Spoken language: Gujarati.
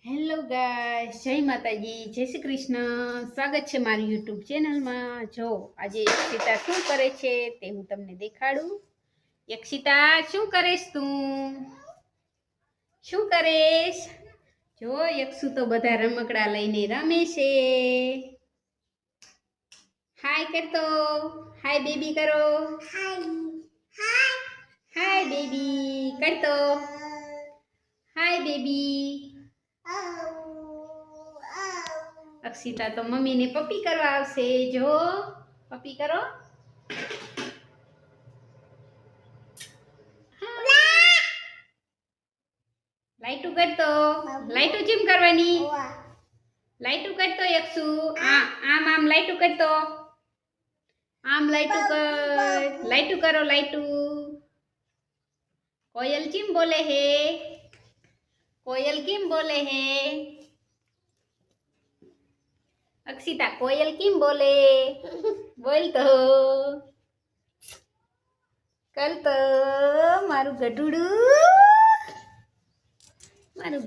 હેલો ગાઈસ, જય માતાજી, જય શ્રી કૃષ્ણ. સ્વાગત છે મારી યુટ્યુબ ચેનલમાં. જો આજે યક્ષિતા શું કરે છે તે હું તમને દેખાડું. યક્ષિતા, શું કરેશ તું? શું કરેશ? જો યક્ષુ તો બધા રમકડા લઈને રમે છે. હાય કરતો, હાય બેબી કરો. હાય બેબી કરતો. હાય બેબી. અક્ષિતા તો મમ્મીને પપ્પી કરવા આવશે. જો પપ્પી કરો. લાઈટુ કરતો. લાઈટુ જેમ કરવાની. લાઈટુ કરતો યક્ષુ. આમ આમ લાઈટુ કરતો. આમ લાઈટુ કર. લાઈટુ કરો લાઈટુ. કોયલ કેમ બોલે હે? કોયલ કેમ બોલે હે? અક્ષિતા કોયલ કેમ બોલે? બોલ તો. કર તો મારું ગઢુડું. મારું